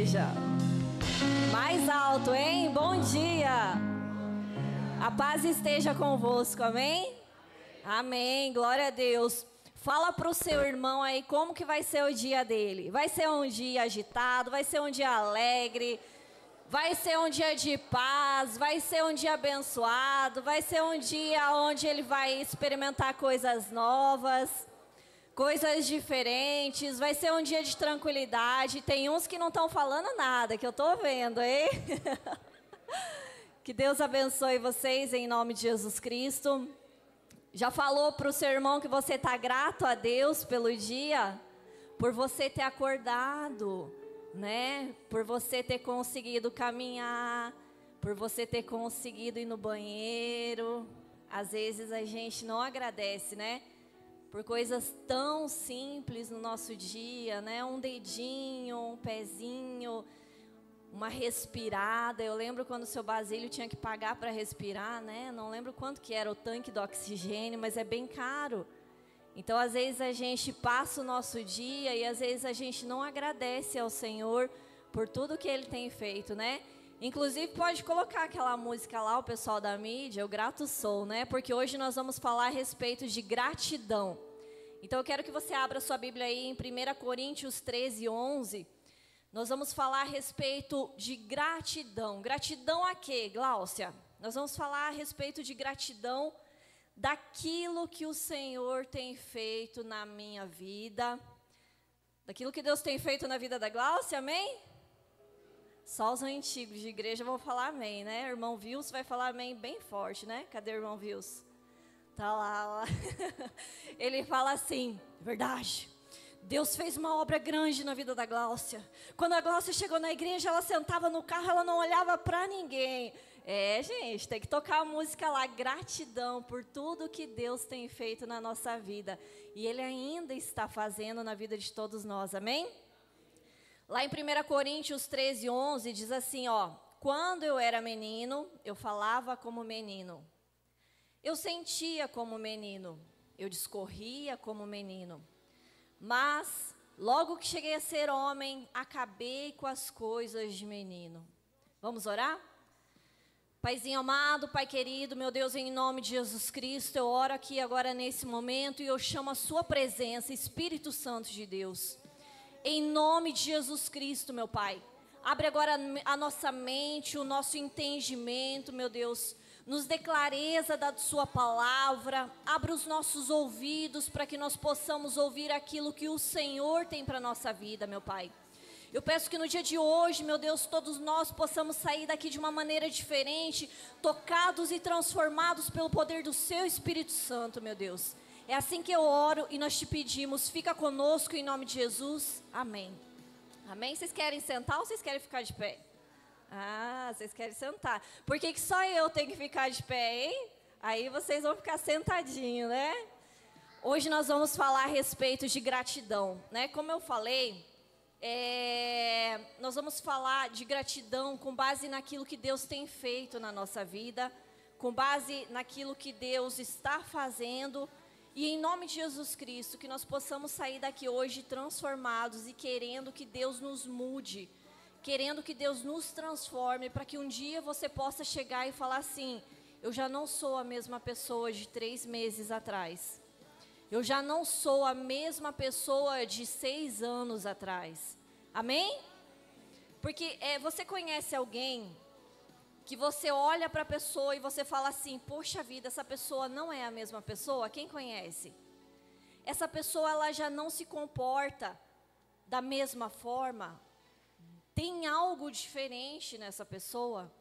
igreja. Mais alto, hein? Bom dia. A paz esteja convosco, amém? Amém, glória a Deus. Fala para o seu irmão aí como que vai ser o dia dele. Vai ser um dia agitado, vai ser um dia alegre, vai ser um dia de paz, vai ser um dia abençoado, vai ser um dia onde ele vai experimentar coisas novas, coisas diferentes, vai ser um dia de tranquilidade. Tem uns que não estão falando nada, que eu estou vendo, hein? Que Deus abençoe vocês em nome de Jesus Cristo. Já falou para o seu irmão que você está grato a Deus pelo dia? Por você ter acordado, né? Por você ter conseguido caminhar, por você ter conseguido ir no banheiro. Às vezes a gente não agradece, né? Por coisas tão simples no nosso dia, né? Um dedinho, um pezinho, uma respirada. Eu lembro quando o seu Basílio tinha que pagar para respirar, né? Não lembro quanto que era o tanque do oxigênio, mas é bem caro. Então, às vezes a gente passa o nosso dia e às vezes a gente não agradece ao Senhor por tudo que Ele tem feito, né? Inclusive, pode colocar aquela música lá, o pessoal da mídia, Eu Grato Sou, né? Porque hoje nós vamos falar a respeito de gratidão. Então, eu quero que você abra sua Bíblia aí em 1 Coríntios 13, 11. Nós vamos falar a respeito de gratidão. Gratidão a quê, Gláucia? Nós vamos falar a respeito de gratidão daquilo que o Senhor tem feito na minha vida. Daquilo que Deus tem feito na vida da Gláucia, amém? Só os antigos de igreja vão falar amém, né? Irmão Vils vai falar amém bem forte, né? Cadê o irmão Vils? Tá lá. Ele fala assim, verdade. Deus fez uma obra grande na vida da Gláucia. Quando a Gláucia chegou na igreja, ela sentava no carro, ela não olhava para ninguém. É, gente, tem que tocar a música lá, gratidão por tudo que Deus tem feito na nossa vida. E Ele ainda está fazendo na vida de todos nós, amém? Lá em 1 Coríntios 13, 11, diz assim, ó. Quando eu era menino, eu falava como menino. Eu sentia como menino. Eu discorria como menino. Mas, logo que cheguei a ser homem, acabei com as coisas de menino. Vamos orar? Paizinho amado, Pai querido, meu Deus, em nome de Jesus Cristo, eu oro aqui agora nesse momento e eu chamo a sua presença, Espírito Santo de Deus. Em nome de Jesus Cristo, meu Pai. Abre agora a nossa mente, o nosso entendimento, meu Deus. Nos dê clareza da sua palavra, abra os nossos ouvidos para que nós possamos ouvir aquilo que o Senhor tem para a nossa vida, meu Pai. Eu peço que no dia de hoje, meu Deus, todos nós possamos sair daqui de uma maneira diferente, tocados e transformados pelo poder do seu Espírito Santo, meu Deus. É assim que eu oro e nós te pedimos, fica conosco em nome de Jesus, amém. Amém? Vocês querem sentar ou vocês querem ficar de pé? Ah, vocês querem sentar. Por que só eu tenho que ficar de pé, hein? Aí vocês vão ficar sentadinhos, né? Hoje nós vamos falar a respeito de gratidão, né? Como eu falei, nós vamos falar de gratidão com base naquilo que Deus tem feito na nossa vida, com base naquilo que Deus está fazendo. E em nome de Jesus Cristo, que nós possamos sair daqui hoje transformados e querendo que Deus nos mude, querendo que Deus nos transforme, para que um dia você possa chegar e falar assim, eu já não sou a mesma pessoa de 3 meses atrás. Eu já não sou a mesma pessoa de 6 anos atrás. Amém? Porque você conhece alguém que você olha para a pessoa e você fala assim, poxa vida, essa pessoa não é a mesma pessoa? Quem conhece? Essa pessoa ela já não se comporta da mesma forma. Tem algo diferente nessa pessoa.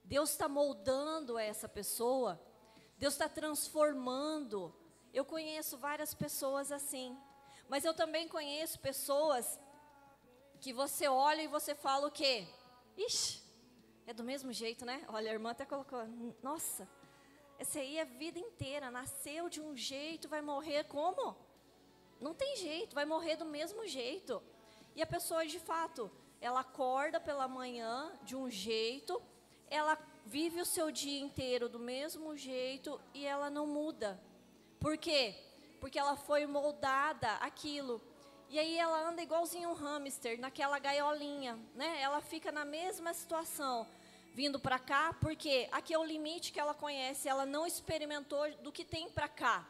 Deus está moldando essa pessoa. Deus está transformando. Eu conheço várias pessoas assim. Mas eu também conheço pessoas que você olha e você fala o quê? Ixi, é do mesmo jeito, né? Olha, a irmã até colocou. Nossa, essa aí é a vida inteira. Nasceu de um jeito, vai morrer como? Não tem jeito, vai morrer do mesmo jeito. E a pessoa de fato... Ela acorda pela manhã de um jeito, ela vive o seu dia inteiro do mesmo jeito e ela não muda. Por quê? Porque ela foi moldada aquilo. E aí ela anda igualzinho um hamster, naquela gaiolinha, né? Ela fica na mesma situação, vindo para cá, porque aqui é o limite que ela conhece, ela não experimentou do que tem para cá.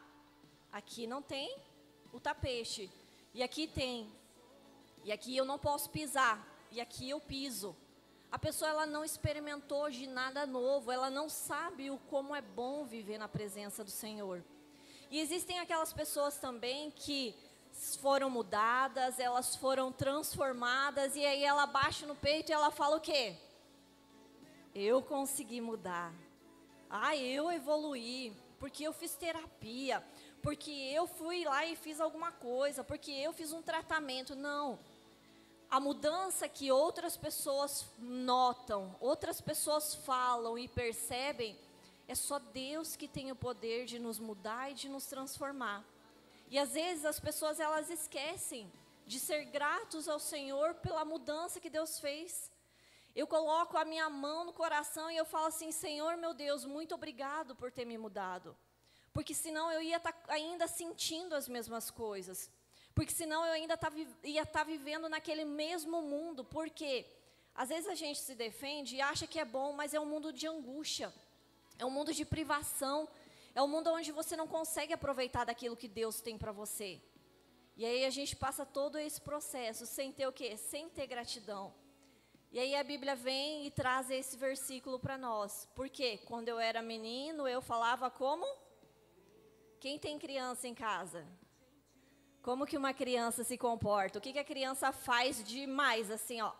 Aqui não tem o tapete, e aqui tem, e aqui eu não posso pisar, e aqui eu piso. A pessoa, ela não experimentou de nada novo, ela não sabe como é bom viver na presença do Senhor. E existem aquelas pessoas também que foram mudadas, elas foram transformadas, e aí ela baixa no peito e ela fala o quê? Eu consegui mudar. Eu evoluí, porque eu fiz terapia, porque eu fui lá e fiz alguma coisa, porque eu fiz um tratamento. Não. A mudança que outras pessoas notam, outras pessoas falam e percebem, é só Deus que tem o poder de nos mudar e de nos transformar. E às vezes as pessoas, elas esquecem de ser gratos ao Senhor pela mudança que Deus fez. Eu coloco a minha mão no coração e eu falo assim: Senhor, meu Deus, muito obrigado por ter me mudado. Porque senão eu ia estar ainda sentindo as mesmas coisas. Porque senão eu ainda ia estar vivendo naquele mesmo mundo. Porque às vezes a gente se defende e acha que é bom, mas é um mundo de angústia. É um mundo de privação. É um mundo onde você não consegue aproveitar daquilo que Deus tem para você. E aí a gente passa todo esse processo sem ter o quê? Sem ter gratidão. E aí a Bíblia vem e traz esse versículo para nós. Porque quando eu era menino, eu falava como? Quem tem criança em casa? Como que uma criança se comporta? O que a criança faz demais, assim, ó?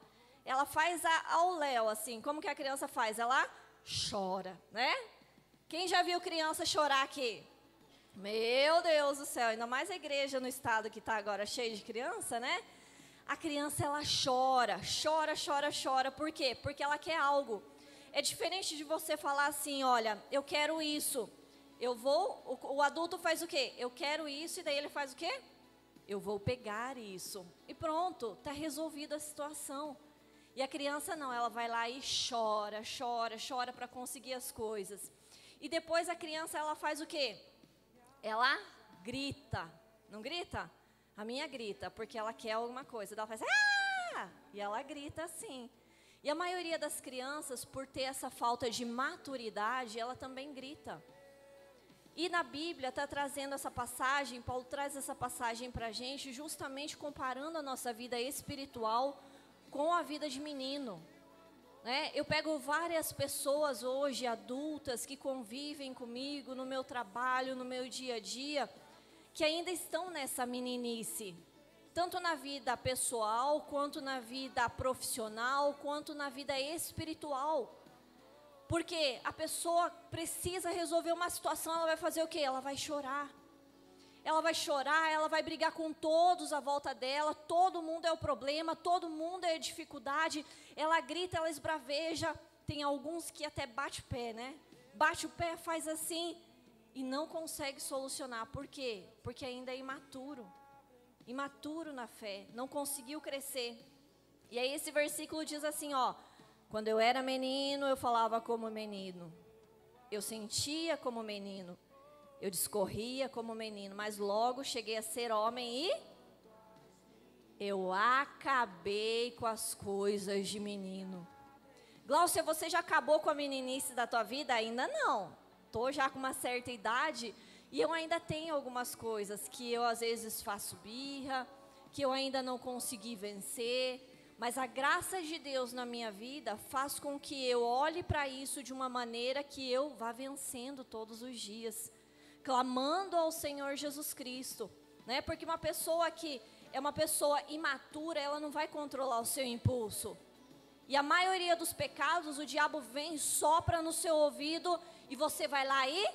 Ela faz ao léu, assim. Como que a criança faz? Ela chora, né? Quem já viu criança chorar aqui? Meu Deus do céu, ainda mais a igreja no estado que está agora cheia de criança, né? A criança, ela chora. Por quê? Porque ela quer algo. É diferente de você falar assim: olha, eu quero isso. O adulto faz o quê? Eu quero isso, e daí ele faz o quê? Eu vou pegar isso. E pronto, está resolvida a situação. E a criança não, ela vai lá e chora para conseguir as coisas. E depois a criança, ela faz o quê? Ela grita. Não grita? A minha grita, porque ela quer alguma coisa. Ela faz, ah! E ela grita assim. E a maioria das crianças, por ter essa falta de maturidade, ela também grita. E na Bíblia está trazendo essa passagem, Paulo traz essa passagem para a gente, justamente comparando a nossa vida espiritual com a vida de menino. Né? Eu pego várias pessoas hoje, adultas, que convivem comigo no meu trabalho, no meu dia a dia, que ainda estão nessa meninice. Tanto na vida pessoal, quanto na vida profissional, quanto na vida espiritual. Porque a pessoa precisa resolver uma situação, ela vai fazer o quê? Ela vai chorar. Ela vai chorar, ela vai brigar com todos à volta dela, todo mundo é o problema, todo mundo é a dificuldade. Ela grita, ela esbraveja. Tem alguns que até bate o pé, né? Bate o pé, faz assim e não consegue solucionar. Por quê? Porque ainda é imaturo. Imaturo na fé, não conseguiu crescer. E aí esse versículo diz assim, ó: quando eu era menino, eu falava como menino. Eu sentia como menino. Eu discorria como menino, mas logo cheguei a ser homem e eu acabei com as coisas de menino. Gláucia, você já acabou com a meninice da tua vida? Ainda não. Estou já com uma certa idade e eu ainda tenho algumas coisas que eu às vezes faço birra, que eu ainda não consegui vencer. Mas a graça de Deus na minha vida faz com que eu olhe para isso de uma maneira que eu vá vencendo todos os dias. Clamando ao Senhor Jesus Cristo, né? Porque uma pessoa que é uma pessoa imatura, ela não vai controlar o seu impulso. E a maioria dos pecados, o diabo vem, sopra no seu ouvido e você vai lá e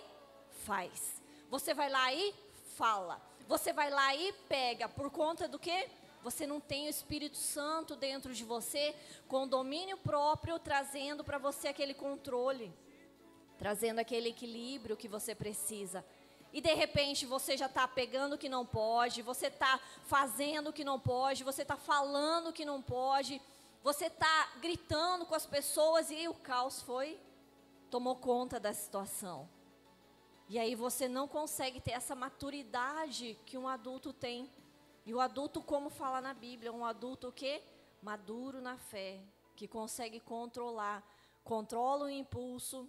faz. Você vai lá e fala. Você vai lá e pega. Por conta do quê? Você não tem o Espírito Santo dentro de você, com domínio próprio, trazendo para você aquele controle, trazendo aquele equilíbrio que você precisa. E de repente você já está pegando o que não pode, você está fazendo o que não pode, você está falando o que não pode, você está gritando com as pessoas e o caos tomou conta da situação. E aí você não consegue ter essa maturidade que um adulto tem. E o adulto, como fala na Bíblia, um adulto o quê? Maduro na fé, que consegue controla o impulso.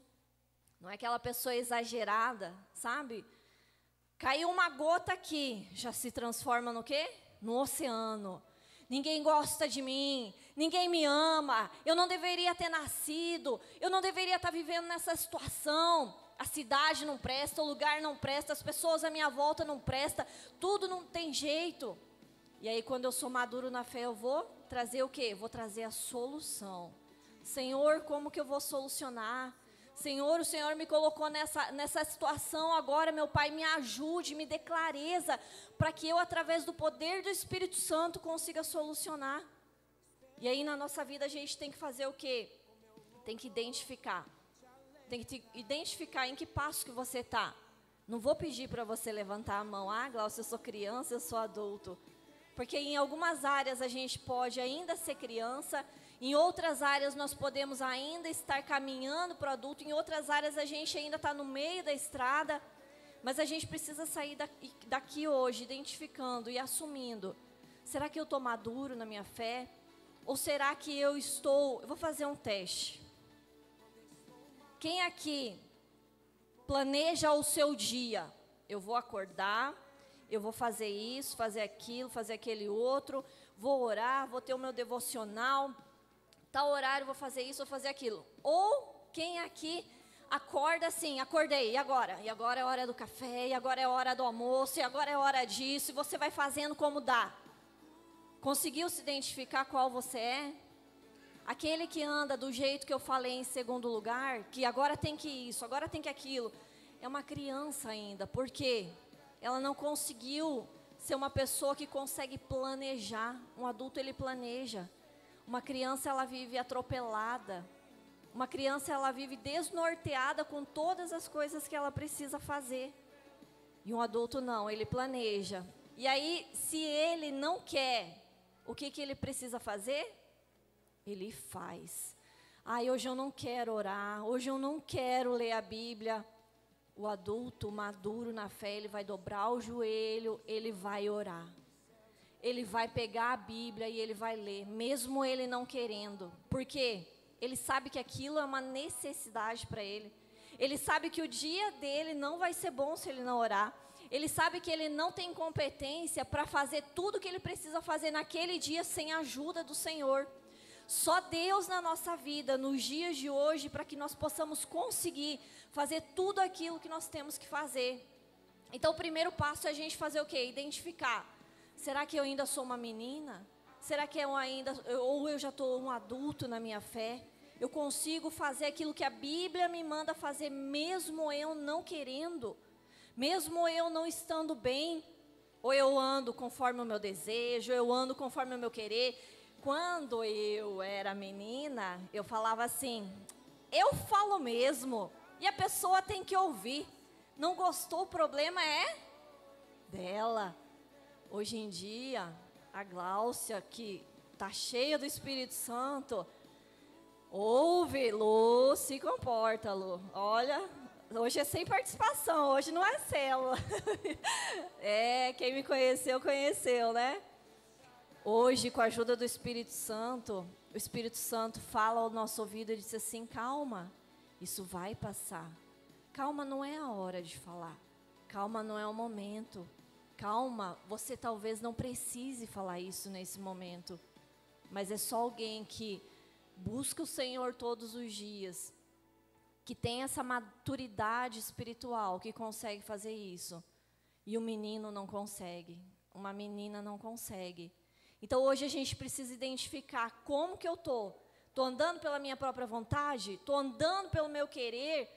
Não é aquela pessoa exagerada, sabe? Caiu uma gota aqui, já se transforma no quê? No oceano. Ninguém gosta de mim, ninguém me ama, eu não deveria ter nascido, eu não deveria estar vivendo nessa situação. A cidade não presta, o lugar não presta, as pessoas à minha volta não prestam, tudo não tem jeito. E aí quando eu sou maduro na fé, eu vou trazer o quê? Vou trazer a solução. Senhor, como que eu vou solucionar? Senhor, o Senhor me colocou nessa situação agora, meu Pai, me ajude, me dê clareza, para que eu, através do poder do Espírito Santo, consiga solucionar. E aí, na nossa vida, a gente tem que fazer o quê? Tem que identificar. Tem que identificar em que passo que você está. Não vou pedir para você levantar a mão. Ah, Glaucia, eu sou criança, eu sou adulto. Porque em algumas áreas a gente pode ainda ser criança, em outras áreas nós podemos ainda estar caminhando para o adulto, em outras áreas a gente ainda está no meio da estrada, mas a gente precisa sair daqui hoje, identificando e assumindo. Será que eu estou maduro na minha fé? Ou será que eu vou fazer um teste. Quem aqui planeja o seu dia? Eu vou acordar, eu vou fazer isso, fazer aquilo, fazer aquele outro, vou orar, vou ter o meu devocional, tal horário vou fazer isso, vou fazer aquilo. Ou quem aqui acorda assim, acordei, e agora? E agora é hora do café, e agora é hora do almoço, e agora é hora disso, e você vai fazendo como dá. Conseguiu se identificar qual você é? Aquele que anda do jeito que eu falei em segundo lugar, que agora tem que isso, agora tem que aquilo, é uma criança ainda. Por quê? Ela não conseguiu ser uma pessoa que consegue planejar. Um adulto, ele planeja. Uma criança, ela vive atropelada. Uma criança, ela vive desnorteada com todas as coisas que ela precisa fazer. E um adulto não, ele planeja. E aí, se ele não quer, o que ele precisa fazer? Ele faz. Ai, hoje eu não quero orar, hoje eu não quero ler a Bíblia. O adulto maduro na fé, ele vai dobrar o joelho, ele vai orar. Ele vai pegar a Bíblia e ele vai ler, mesmo ele não querendo. Por quê? Ele sabe que aquilo é uma necessidade para ele. Ele sabe que o dia dele não vai ser bom se ele não orar. Ele sabe que ele não tem competência para fazer tudo que ele precisa fazer naquele dia sem a ajuda do Senhor. Só Deus na nossa vida, nos dias de hoje, para que nós possamos conseguir fazer tudo aquilo que nós temos que fazer. Então, o primeiro passo é a gente fazer o quê? Identificar. Será que eu ainda sou uma menina? Será que ou eu já estou um adulto na minha fé? Eu consigo fazer aquilo que a Bíblia me manda fazer, mesmo eu não querendo? Mesmo eu não estando bem? Ou eu ando conforme o meu desejo, eu ando conforme o meu querer? Quando eu era menina, eu falava assim, eu falo mesmo, e a pessoa tem que ouvir. Não gostou, o problema é dela. Hoje em dia, a Gláucia, que está cheia do Espírito Santo, ouve, Lu, se comporta, Lu. Olha, hoje é sem participação, hoje não é célula. Quem me conheceu, conheceu, né? Hoje, com a ajuda do Espírito Santo, o Espírito Santo fala ao nosso ouvido e diz assim, calma, isso vai passar. Calma não é a hora de falar. Calma não é o momento. Calma, você talvez não precise falar isso nesse momento. Mas é só alguém que busca o Senhor todos os dias, que tem essa maturidade espiritual, que consegue fazer isso. E o menino não consegue. Uma menina não consegue. Então hoje a gente precisa identificar como que eu estou. Estou andando pela minha própria vontade? Estou andando pelo meu querer?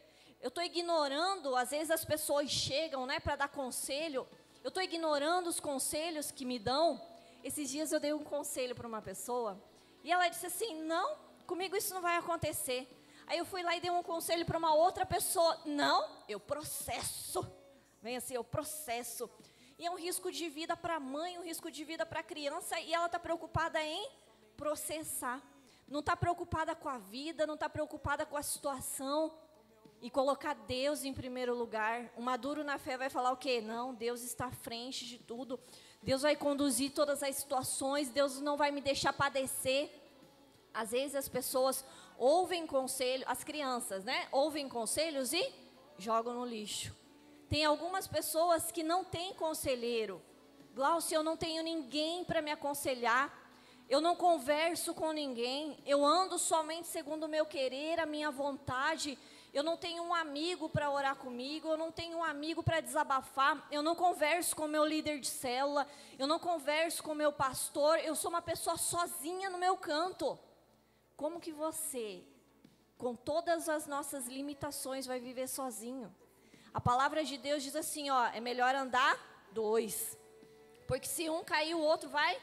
Eu estou ignorando, às vezes as pessoas chegam, né, para dar conselho. Eu estou ignorando os conselhos que me dão. Esses dias eu dei um conselho para uma pessoa. E ela disse assim, não, comigo isso não vai acontecer. Aí eu fui lá e dei um conselho para uma outra pessoa. Não, eu processo. Vem assim, eu processo. E é um risco de vida para a mãe, um risco de vida para a criança, e ela está preocupada em processar. Não está preocupada com a vida, não está preocupada com a situação, e colocar Deus em primeiro lugar. O maduro na fé vai falar o quê? Não, Deus está à frente de tudo. Deus vai conduzir todas as situações, Deus não vai me deixar padecer. Às vezes as pessoas ouvem conselho, as crianças, né? Ouvem conselhos e jogam no lixo. Tem algumas pessoas que não têm conselheiro. Glaucio, eu não tenho ninguém para me aconselhar. Eu não converso com ninguém. Eu ando somente segundo o meu querer, a minha vontade. Eu não tenho um amigo para orar comigo. Eu não tenho um amigo para desabafar. Eu não converso com o meu líder de célula. Eu não converso com o meu pastor. Eu sou uma pessoa sozinha no meu canto. Como que você, com todas as nossas limitações, vai viver sozinho? A palavra de Deus diz assim, ó, é melhor andar dois. Porque se um cair, o outro vai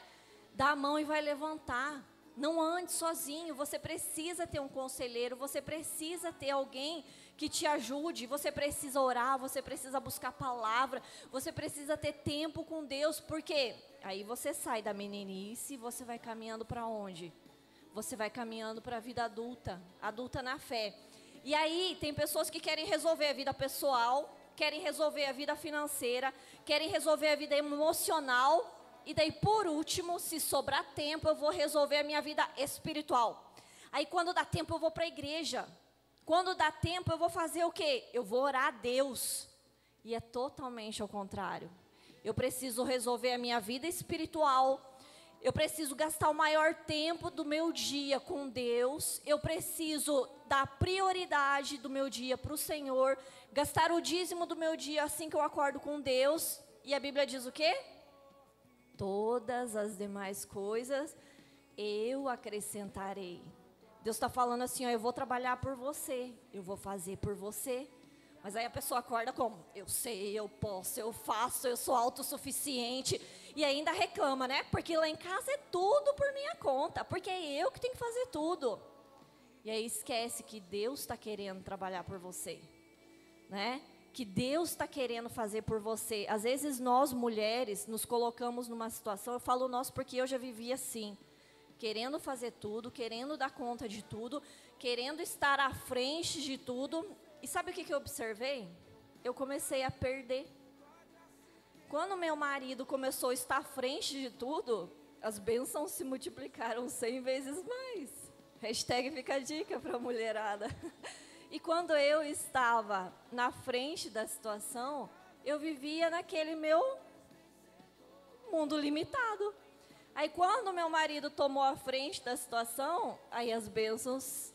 dar a mão e vai levantar. Não ande sozinho, você precisa ter um conselheiro, você precisa ter alguém que te ajude, você precisa orar, você precisa buscar palavra, você precisa ter tempo com Deus, porque aí você sai da meninice e você vai caminhando para onde? Você vai caminhando para a vida adulta, adulta na fé. E aí tem pessoas que querem resolver a vida pessoal, querem resolver a vida financeira, querem resolver a vida emocional. E daí, por último, se sobrar tempo, eu vou resolver a minha vida espiritual. Aí, quando dá tempo, eu vou para a igreja. Quando dá tempo, eu vou fazer o quê? Eu vou orar a Deus. E é totalmente ao contrário. Eu preciso resolver a minha vida espiritual. Eu preciso gastar o maior tempo do meu dia com Deus. Eu preciso dar prioridade do meu dia para o Senhor. Gastar o dízimo do meu dia assim que eu acordo com Deus. E a Bíblia diz o quê? Todas as demais coisas eu acrescentarei. Deus está falando assim, ó, eu vou trabalhar por você, eu vou fazer por você. Mas aí a pessoa acorda como? Eu sei, eu posso, eu faço, eu sou autossuficiente. E ainda reclama, né? Porque lá em casa é tudo por minha conta, porque é eu que tenho que fazer tudo. E aí esquece que Deus está querendo trabalhar por você, né? Que Deus está querendo fazer por você. Às vezes nós mulheres nos colocamos numa situação, eu falo nós porque eu já vivi assim, querendo fazer tudo, querendo dar conta de tudo, querendo estar à frente de tudo. E sabe o que eu observei? Eu comecei a perder. Quando meu marido começou a estar à frente de tudo, as bênçãos se multiplicaram 100 vezes mais. Hashtag fica a dica para a mulherada. E quando eu estava na frente da situação, eu vivia naquele meu mundo limitado. Aí quando meu marido tomou a frente da situação, aí as bênçãos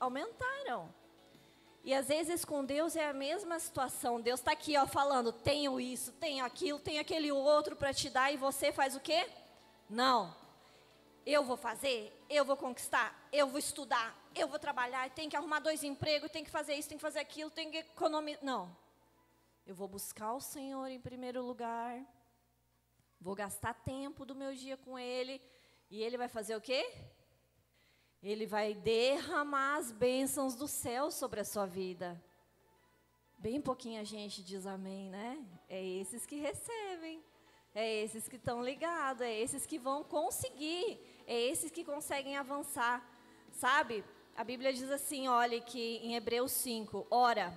aumentaram. E às vezes com Deus é a mesma situação. Deus está aqui, ó, falando, tenho isso, tenho aquilo, tenho aquele outro para te dar. E você faz o quê? Não. Eu vou fazer, eu vou conquistar, eu vou estudar, eu vou trabalhar, tem que arrumar 2 empregos, tem que fazer isso, tem que fazer aquilo, tem que economizar. Não. Eu vou buscar o Senhor em primeiro lugar, vou gastar tempo do meu dia com Ele, e Ele vai fazer o quê? Ele vai derramar as bênçãos do céu sobre a sua vida. Bem pouquinha gente diz amém, né? É esses que recebem. É esses que estão ligados, é esses que vão conseguir, é esses que conseguem avançar, sabe? A Bíblia diz assim, olha que em Hebreus 5, ora,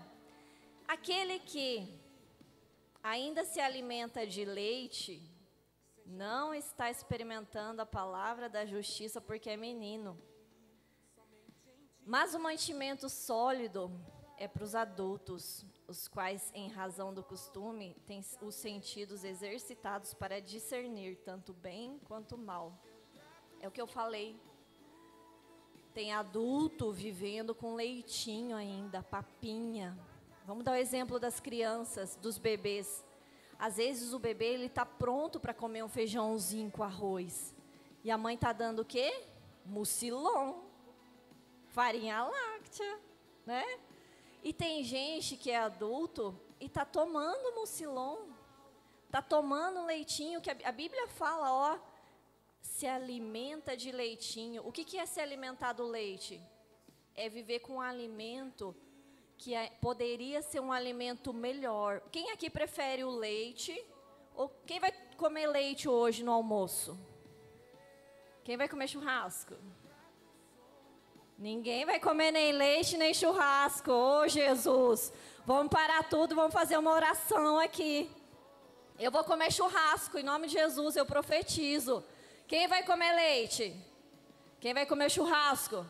aquele que ainda se alimenta de leite, não está experimentando a palavra da justiça porque é menino. Mas o mantimento sólido é para os adultos, os quais, em razão do costume, têm os sentidos exercitados para discernir tanto bem quanto mal. É o que eu falei. Tem adulto vivendo com leitinho ainda, papinha. Vamos dar o exemplo das crianças, dos bebês. Às vezes o bebê ele está pronto para comer um feijãozinho com arroz. E a mãe está dando o quê? Mucilon, farinha láctea, né? E tem gente que é adulto e está tomando mucilon, está tomando leitinho, que a Bíblia fala, ó, se alimenta de leitinho. O que é se alimentar do leite? É viver com um alimento que poderia ser um alimento melhor. Quem aqui prefere o leite? Ou quem vai comer leite hoje no almoço? Quem vai comer churrasco? Ninguém vai comer nem leite, nem churrasco. Ô, Jesus, vamos parar tudo, vamos fazer uma oração aqui. Eu vou comer churrasco, em nome de Jesus, eu profetizo. Quem vai comer leite? Quem vai comer churrasco?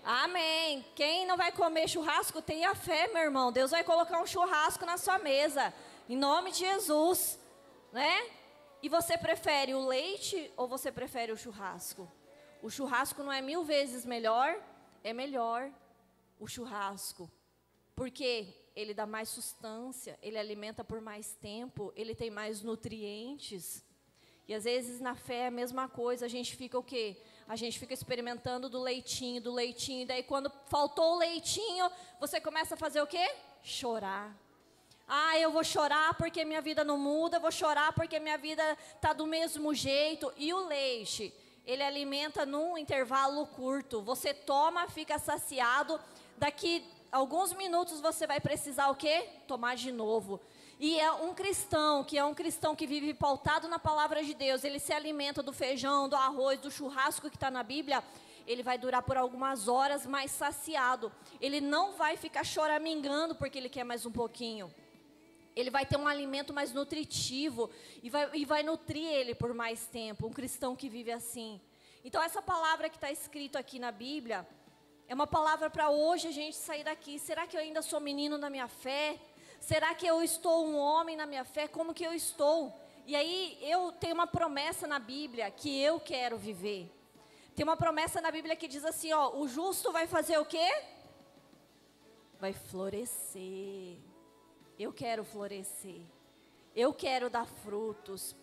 Amém. Quem não vai comer churrasco, tenha fé, meu irmão. Deus vai colocar um churrasco na sua mesa, em nome de Jesus, né? E você prefere o leite ou você prefere o churrasco? O churrasco não é 1000 vezes melhor? É melhor o churrasco. Porque ele dá mais sustância, ele alimenta por mais tempo, ele tem mais nutrientes. E às vezes na fé é a mesma coisa, a gente fica o quê? A gente fica experimentando do leitinho, e daí quando faltou o leitinho, você começa a fazer o quê? Chorar. Ah, eu vou chorar porque minha vida não muda, eu vou chorar porque minha vida está do mesmo jeito. E o leite, ele alimenta num intervalo curto. Você toma, fica saciado, daqui alguns minutos você vai precisar o quê? Tomar de novo. E é um cristão que vive pautado na palavra de Deus, ele se alimenta do feijão, do arroz, do churrasco que está na Bíblia, ele vai durar por algumas horas mais saciado. Ele não vai ficar choramingando porque ele quer mais um pouquinho. Ele vai ter um alimento mais nutritivo e vai nutrir ele por mais tempo, um cristão que vive assim. Então essa palavra que está escrito aqui na Bíblia, é uma palavra para hoje a gente sair daqui. Será que eu ainda sou menino na minha fé? Será que eu estou um homem na minha fé? Como que eu estou? E aí eu tenho uma promessa na Bíblia que eu quero viver. Tem uma promessa na Bíblia que diz assim, ó, o justo vai fazer o quê? Vai florescer. Eu quero florescer. Eu quero dar frutos.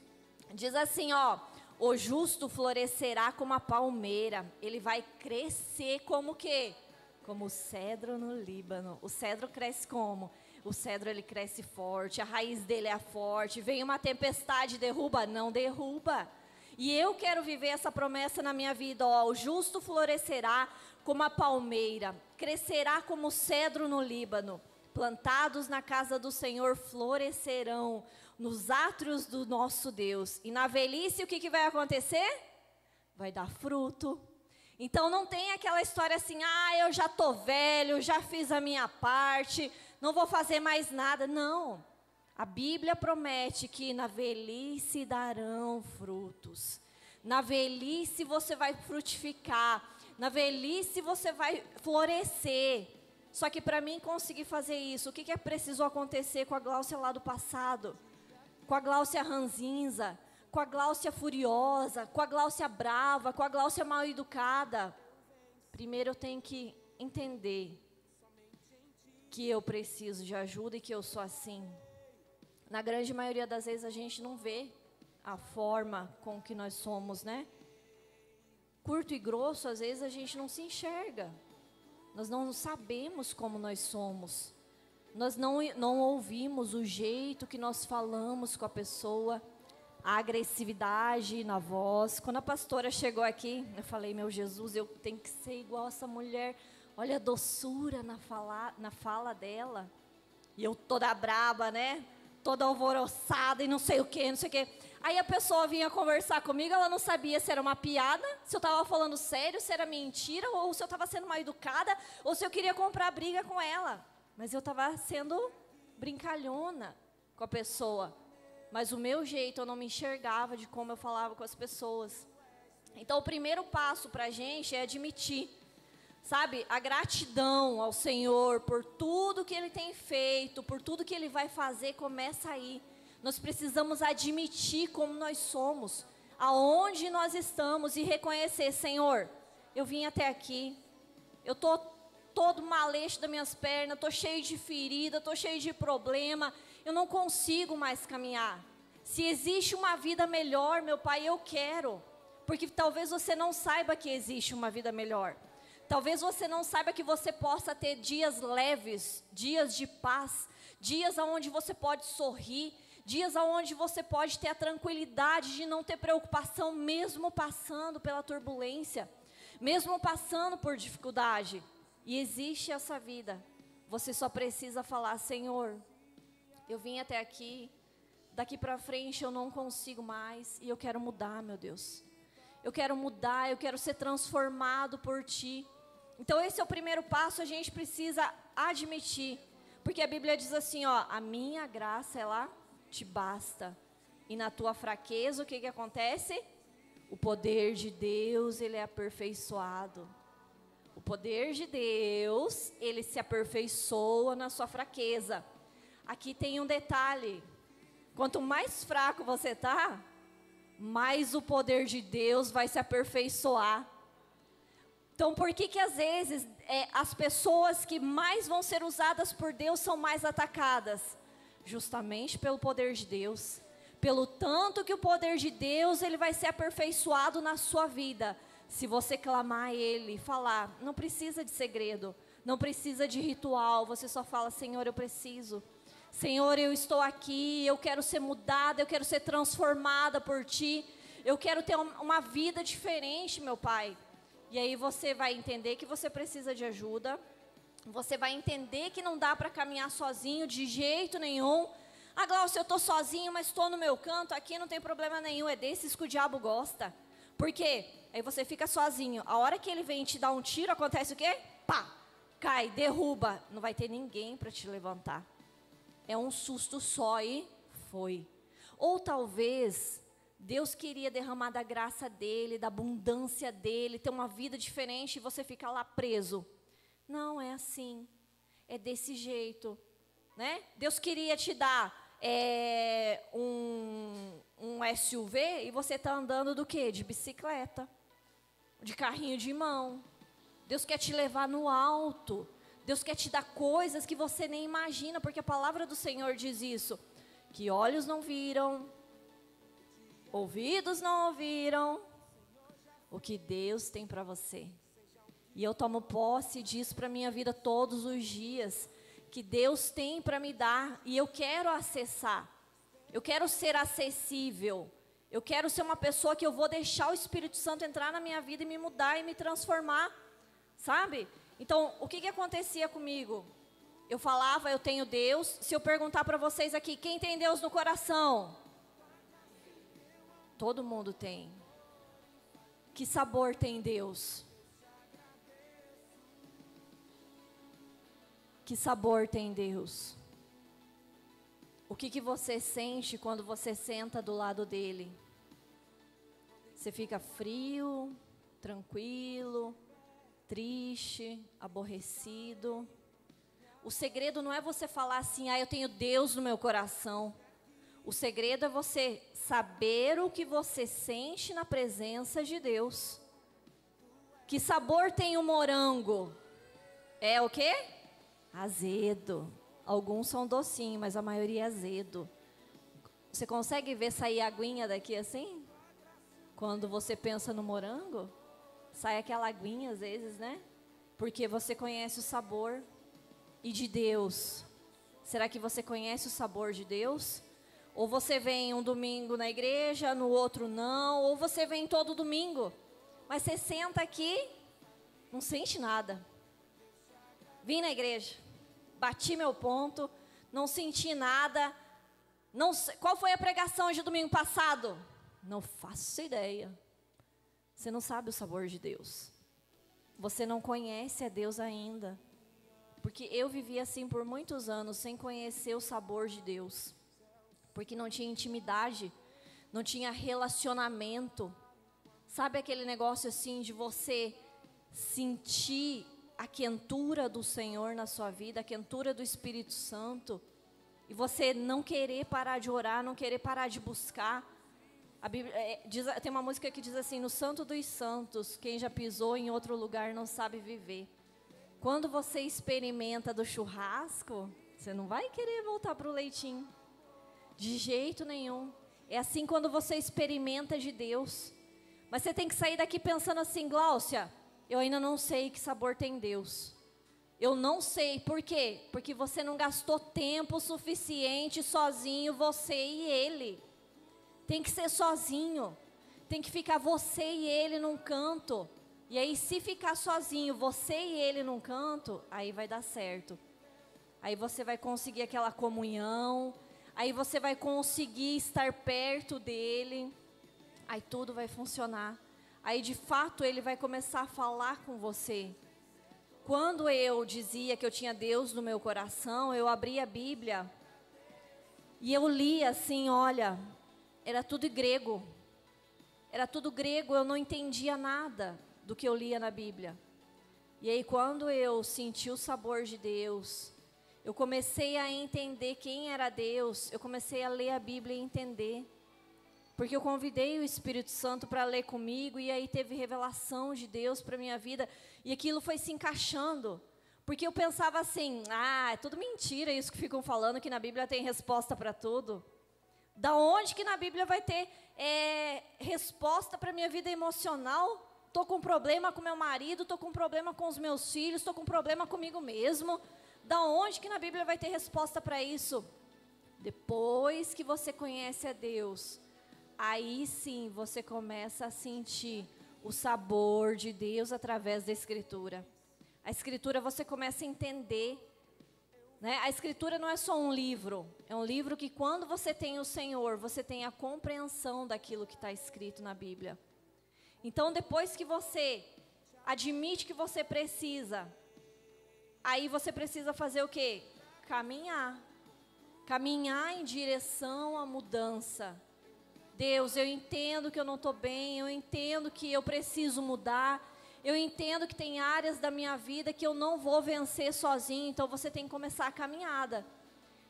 Diz assim, ó, o justo florescerá como a palmeira. Ele vai crescer como o quê? Como o cedro no Líbano. O cedro cresce como? O cedro ele cresce forte, a raiz dele é forte. Vem uma tempestade, derruba? Não derruba. E eu quero viver essa promessa na minha vida, ó, o justo florescerá como a palmeira, crescerá como o cedro no Líbano. Plantados na casa do Senhor florescerão nos átrios do nosso Deus. E na velhice o que vai acontecer? Vai dar fruto. Então não tem aquela história assim, ah, eu já tô velho, já fiz a minha parte, não vou fazer mais nada. Não. A Bíblia promete que na velhice darão frutos. Na velhice você vai frutificar. Na velhice você vai florescer. Só que para mim conseguir fazer isso, o que é preciso acontecer com a Gláucia lá do passado? Com a Gláucia ranzinza, com a Gláucia furiosa, com a Gláucia brava, com a Gláucia mal educada? Primeiro eu tenho que entender que eu preciso de ajuda e que eu sou assim. Na grande maioria das vezes a gente não vê a forma com que nós somos, né? Curto e grosso, às vezes a gente não se enxerga. Nós não sabemos como nós somos. Nós não ouvimos o jeito que nós falamos com a pessoa, a agressividade na voz. Quando a pastora chegou aqui, eu falei, meu Jesus, eu tenho que ser igual essa mulher. Olha a doçura na fala dela. E eu toda braba, né? Toda alvoroçada e não sei o quê, não sei o quê. Aí a pessoa vinha conversar comigo, ela não sabia se era uma piada, se eu estava falando sério, se era mentira, ou se eu estava sendo mal educada, ou se eu queria comprar briga com ela. Mas eu estava sendo brincalhona com a pessoa. Mas o meu jeito, eu não me enxergava de como eu falava com as pessoas. Então o primeiro passo para a gente é admitir, sabe, a gratidão ao Senhor por tudo que Ele tem feito, por tudo que Ele vai fazer, começa aí. Nós precisamos admitir como nós somos, aonde nós estamos e reconhecer, Senhor, eu vim até aqui, eu estou todo maleixo das minhas pernas, estou cheio de ferida, estou cheio de problema, eu não consigo mais caminhar. Se existe uma vida melhor, meu Pai, eu quero, porque talvez você não saiba que existe uma vida melhor. Talvez você não saiba que você possa ter dias leves, dias de paz, dias onde você pode sorrir, dias onde você pode ter a tranquilidade de não ter preocupação, mesmo passando pela turbulência, mesmo passando por dificuldade. E existe essa vida. Você só precisa falar, Senhor, eu vim até aqui, daqui para frente eu não consigo mais e eu quero mudar, meu Deus. Eu quero mudar, eu quero ser transformado por Ti. Então esse é o primeiro passo, a gente precisa admitir. Porque a Bíblia diz assim, ó, a minha graça, ela te basta. E na tua fraqueza, o que acontece? O poder de Deus, ele é aperfeiçoado. O poder de Deus, ele se aperfeiçoa na sua fraqueza. Aqui tem um detalhe. Quanto mais fraco você tá, mais o poder de Deus vai se aperfeiçoar. Então, por que às vezes as pessoas que mais vão ser usadas por Deus são mais atacadas? Justamente pelo poder de Deus. Pelo tanto que o poder de Deus, ele vai ser aperfeiçoado na sua vida. Se você clamar a Ele, falar, não precisa de segredo, não precisa de ritual, você só fala, Senhor, eu preciso. Senhor, eu estou aqui, eu quero ser mudada, eu quero ser transformada por Ti. Eu quero ter uma vida diferente, meu Pai. E aí você vai entender que você precisa de ajuda. Você vai entender que não dá para caminhar sozinho de jeito nenhum. Ah, Glaucia, eu estou sozinho, mas estou no meu canto, aqui não tem problema nenhum. É desses que o diabo gosta. Por quê? Aí você fica sozinho. A hora que ele vem te dar um tiro, acontece o quê? Pá! Cai, derruba. Não vai ter ninguém para te levantar. É um susto só e foi. Ou talvez Deus queria derramar da graça dele, da abundância dele, ter uma vida diferente e você fica lá preso. Não é assim. É desse jeito. Né? Deus queria te dar um SUV e você está andando do quê? De bicicleta, de carrinho de mão. Deus quer te levar no alto. Deus quer te dar coisas que você nem imagina, porque a palavra do Senhor diz isso, que olhos não viram, ouvidos não ouviram, o que Deus tem para você. E eu tomo posse disso para a minha vida todos os dias, que Deus tem para me dar, e eu quero acessar, eu quero ser acessível, eu quero ser uma pessoa que eu vou deixar o Espírito Santo entrar na minha vida e me mudar e me transformar, sabe? Então, o que acontecia comigo? Eu falava, eu tenho Deus. Se eu perguntar para vocês aqui, quem tem Deus no coração? Todo mundo tem. Que sabor tem Deus? Que sabor tem Deus? O que você sente quando você senta do lado dele? Você fica frio, tranquilo, triste, aborrecido? O segredo não é você falar assim, eu tenho Deus no meu coração. O segredo é você saber o que você sente na presença de Deus. Que sabor tem o morango? É o quê? Azedo. Alguns são docinhos, mas a maioria é azedo. Você consegue ver sair aguinha daqui assim? Quando você pensa no morango, sai aquela aguinha às vezes, né? Porque você conhece o sabor. E de Deus? Será que você conhece o sabor de Deus? Ou você vem um domingo na igreja, no outro não, ou você vem todo domingo, mas você senta aqui, não sente nada. Vim na igreja, bati meu ponto, não senti nada. Não sei, qual foi a pregação de domingo passado? Não faço ideia. Você não sabe o sabor de Deus. Você não conhece a Deus ainda. Porque eu vivi assim por muitos anos, sem conhecer o sabor de Deus. Porque não tinha intimidade, não tinha relacionamento. Sabe aquele negócio assim de você sentir a quentura do Senhor na sua vida, a quentura do Espírito Santo, e você não querer parar de orar, não querer parar de buscar. A Bíblia, tem uma música que diz assim, no Santo dos Santos, quem já pisou em outro lugar não sabe viver. Quando você experimenta do churrasco, você não vai querer voltar para o leitinho. De jeito nenhum. É assim quando você experimenta de Deus. Mas você tem que sair daqui pensando assim, Gláucia, eu ainda não sei que sabor tem Deus. Eu não sei. Por quê? Porque você não gastou tempo suficiente sozinho, você e Ele. Tem que ser sozinho. Tem que ficar você e Ele num canto. E aí, se ficar sozinho, você e Ele num canto, aí vai dar certo. Aí você vai conseguir aquela comunhão. Aí você vai conseguir estar perto dEle. Aí tudo vai funcionar. Aí, de fato, Ele vai começar a falar com você. Quando eu dizia que eu tinha Deus no meu coração, eu abri a Bíblia. E eu li assim, olha, era tudo grego. Era tudo grego, eu não entendia nada do que eu lia na Bíblia. E aí quando eu senti o sabor de Deus, eu comecei a entender quem era Deus, eu comecei a ler a Bíblia e entender. Porque eu convidei o Espírito Santo para ler comigo, e aí teve revelação de Deus para a minha vida, e aquilo foi se encaixando. Porque eu pensava assim, é tudo mentira isso que ficam falando, que na Bíblia tem resposta para tudo. Da onde que na Bíblia vai ter resposta para a minha vida emocional? Estou com problema com meu marido, estou com problema com os meus filhos, estou com problema comigo mesmo. Da onde que na Bíblia vai ter resposta para isso? Depois que você conhece a Deus, aí sim você começa a sentir o sabor de Deus através da Escritura. A Escritura você começa a entender, né? A Escritura não é só um livro, é um livro que quando você tem o Senhor, você tem a compreensão daquilo que está escrito na Bíblia. Então depois que você admite que você precisa, aí você precisa fazer o quê? Caminhar. Caminhar em direção à mudança. Deus, eu entendo que eu não estou bem, eu entendo que eu preciso mudar, eu entendo que tem áreas da minha vida que eu não vou vencer sozinho, então você tem que começar a caminhada.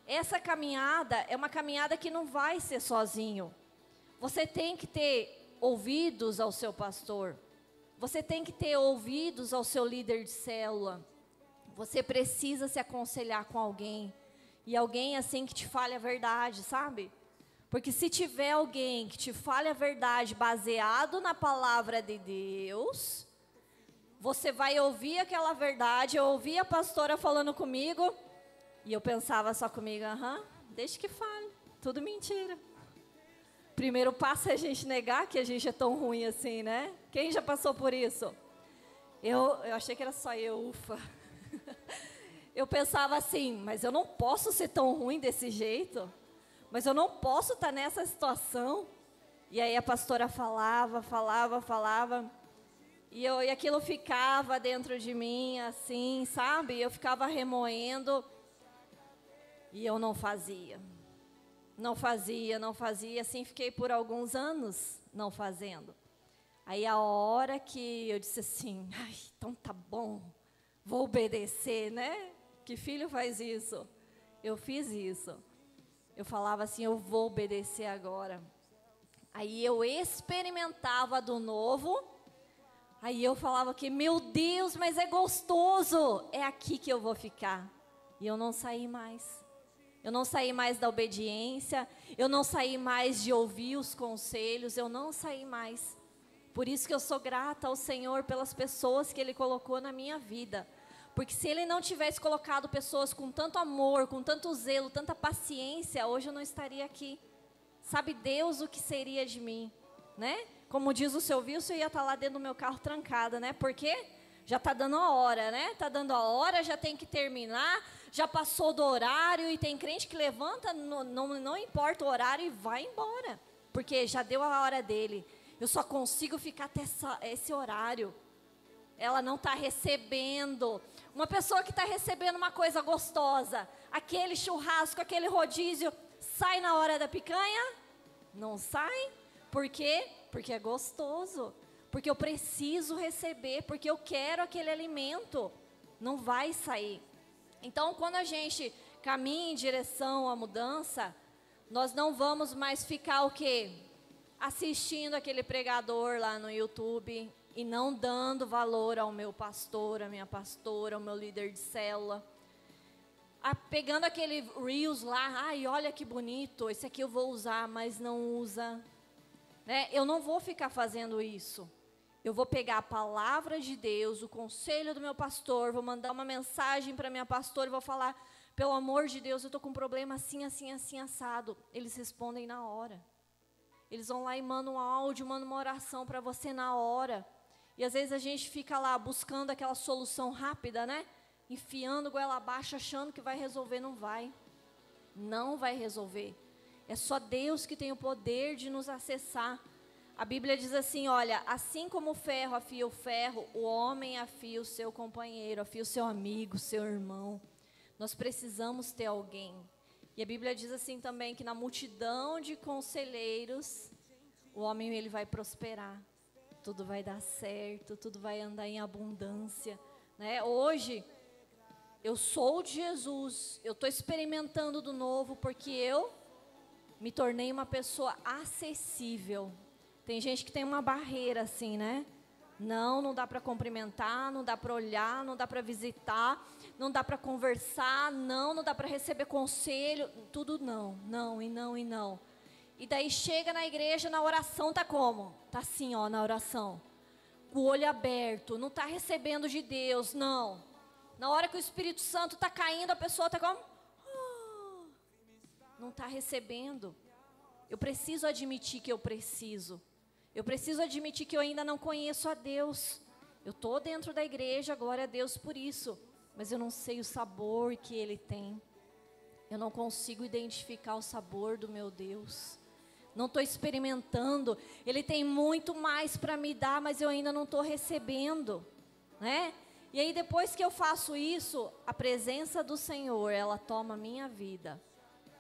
Essa caminhada é uma caminhada que não vai ser sozinho. Você tem que ter ouvidos ao seu pastor, você tem que ter ouvidos ao seu líder de célula, você precisa se aconselhar com alguém, e alguém assim que te fale a verdade, sabe? Porque se tiver alguém que te fale a verdade baseado na palavra de Deus, você vai ouvir aquela verdade. Eu ouvi a pastora falando comigo, e eu pensava só comigo, deixa que fale, tudo mentira. Primeiro passo é a gente negar que a gente é tão ruim assim, né? Quem já passou por isso? Eu achei que era só eu, ufa. Eu pensava assim, mas eu não posso ser tão ruim desse jeito. Mas eu não posso estar nessa situação. E aí a pastora falava. E aquilo ficava dentro de mim, assim, sabe? Eu ficava remoendo. E eu não fazia. Não fazia. Assim fiquei por alguns anos não fazendo. Aí a hora que eu disse assim, então tá bom, vou obedecer, né? Que filho faz isso? Eu fiz isso. Eu falava assim, eu vou obedecer agora. Aí eu experimentava do novo. Aí eu falava que, meu Deus, mas é gostoso. É aqui que eu vou ficar. E eu não saí mais. Eu não saí mais da obediência. Eu não saí mais de ouvir os conselhos. Eu não saí mais. Por isso que eu sou grata ao Senhor pelas pessoas que Ele colocou na minha vida. Porque se Ele não tivesse colocado pessoas com tanto amor, com tanto zelo, tanta paciência, hoje eu não estaria aqui. Sabe Deus o que seria de mim, né? Como diz o seu Wilson, eu ia estar lá dentro do meu carro trancada, né? Porque já está dando a hora, né? Está dando a hora, já tem que terminar, já passou do horário, e tem crente que levanta, não importa o horário, e vai embora. Porque já deu a hora dele. Eu só consigo ficar até esse horário. Ela não está recebendo. Uma pessoa que está recebendo uma coisa gostosa, aquele churrasco, aquele rodízio, sai na hora da picanha? Não sai. Por quê? Porque é gostoso. Porque eu preciso receber, porque eu quero aquele alimento. Não vai sair. Então, quando a gente caminha em direção à mudança, nós não vamos mais ficar o quê? Assistindo aquele pregador lá no YouTube e não dando valor ao meu pastor, à minha pastora, ao meu líder de célula. Pegando aquele Reels lá, olha que bonito, esse aqui eu vou usar, mas não usa. Né? Eu não vou ficar fazendo isso. Eu vou pegar a palavra de Deus, o conselho do meu pastor, vou mandar uma mensagem para minha pastora e vou falar, pelo amor de Deus, eu estou com um problema assim, assado. Eles respondem na hora. Eles vão lá e mandam um áudio, mandam uma oração para você na hora. E às vezes a gente fica lá buscando aquela solução rápida, né? Enfiando goela abaixo, achando que vai resolver, não vai. Não vai resolver. É só Deus que tem o poder de nos acessar. A Bíblia diz assim, olha, assim como o ferro afia o ferro, o homem afia o seu companheiro, afia o seu amigo, o seu irmão. Nós precisamos ter alguém E a Bíblia diz assim também que na multidão de conselheiros, o homem ele vai prosperar. Tudo vai dar certo, tudo vai andar em abundância, né? Hoje, eu sou de Jesus, eu estou experimentando do novo porque eu me tornei uma pessoa acessível. Tem gente que tem uma barreira assim, né? Não dá para cumprimentar, não dá para olhar, não dá para visitar, não dá para conversar, não dá para receber conselho, tudo não. E daí chega na igreja, na oração tá como? Tá assim, ó, na oração. O olho aberto, não tá recebendo de Deus, não. Na hora que o Espírito Santo tá caindo, a pessoa tá como? Não tá recebendo. Eu preciso admitir que eu preciso. Eu preciso admitir que eu ainda não conheço a Deus. Eu estou dentro da igreja, glória a Deus por isso. Mas eu não sei o sabor que Ele tem. Eu não consigo identificar o sabor do meu Deus. Não estou experimentando. Ele tem muito mais para me dar, mas eu ainda não estou recebendo, né? E aí depois que eu faço isso, a presença do Senhor, ela toma a minha vida.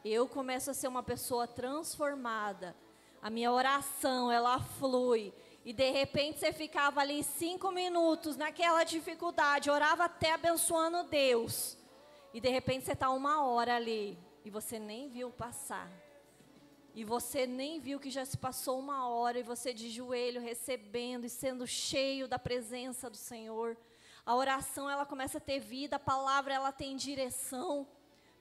Eu começo a ser uma pessoa transformada. A minha oração, ela flui. E de repente você ficava ali 5 minutos naquela dificuldade, orava até abençoando Deus. E de repente você está 1 hora ali e você nem viu passar. E você nem viu que já se passou 1 hora e você de joelho recebendo e sendo cheio da presença do Senhor. A oração, ela começa a ter vida, a palavra, ela tem direção.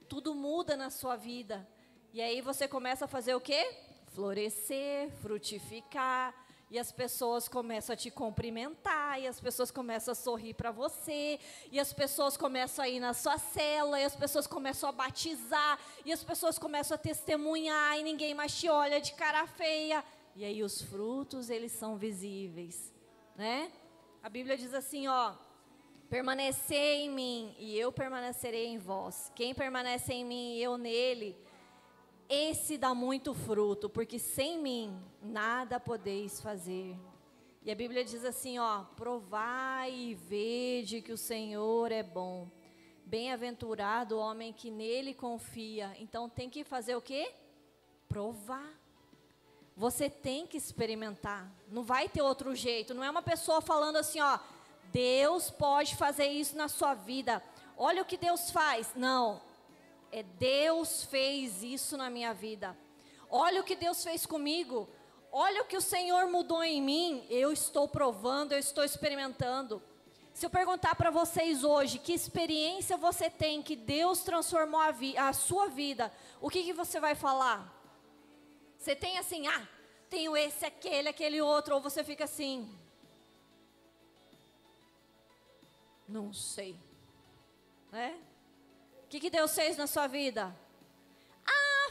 Tudo muda na sua vida. E aí você começa a fazer o quê? Florescer, frutificar, e as pessoas começam a te cumprimentar, e as pessoas começam a sorrir para você, e as pessoas começam a ir na sua célula, e as pessoas começam a batizar, e as pessoas começam a testemunhar, e ninguém mais te olha de cara feia, e aí os frutos, eles são visíveis, né? A Bíblia diz assim, ó, permanecer em mim, e eu permanecerei em vós. Quem permanece em mim e eu nele, esse dá muito fruto, porque sem mim nada podeis fazer. E a Bíblia diz assim, ó, provai e vede que o Senhor é bom. Bem-aventurado o homem que nele confia. Então tem que fazer o quê? Provar. Você tem que experimentar. Não vai ter outro jeito. Não é uma pessoa falando assim, ó, Deus pode fazer isso na sua vida. Olha o que Deus faz. Não. É Deus fez isso na minha vida. Olha o que Deus fez comigo. Olha o que o Senhor mudou em mim. Eu estou provando, eu estou experimentando. Se eu perguntar para vocês hoje, que experiência você tem que Deus transformou a sua vida, o que você vai falar? Você tem assim, tenho esse, aquele outro, ou você fica assim, não sei, né? O que Deus fez na sua vida?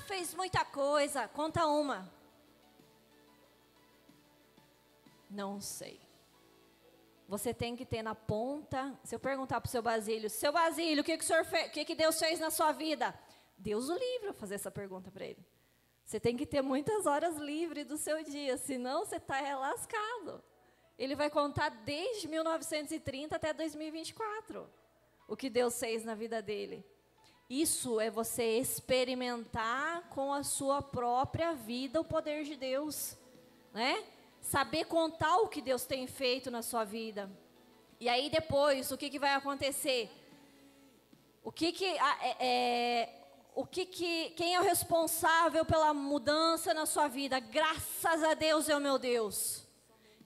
Fez muita coisa. Conta uma. Não sei. Você tem que ter na ponta. Se eu perguntar para o seu Basílio, o que o senhor fez? O que Deus fez na sua vida? Deus o livre a fazer essa pergunta para ele. Você tem que ter muitas horas livres do seu dia, senão você está lascado. Ele vai contar desde 1930 até 2024 o que Deus fez na vida dele. Isso é você experimentar com a sua própria vida o poder de Deus, né? Saber contar o que Deus tem feito na sua vida. E aí depois, o que vai acontecer? Quem é o responsável pela mudança na sua vida? Graças a Deus é o meu Deus.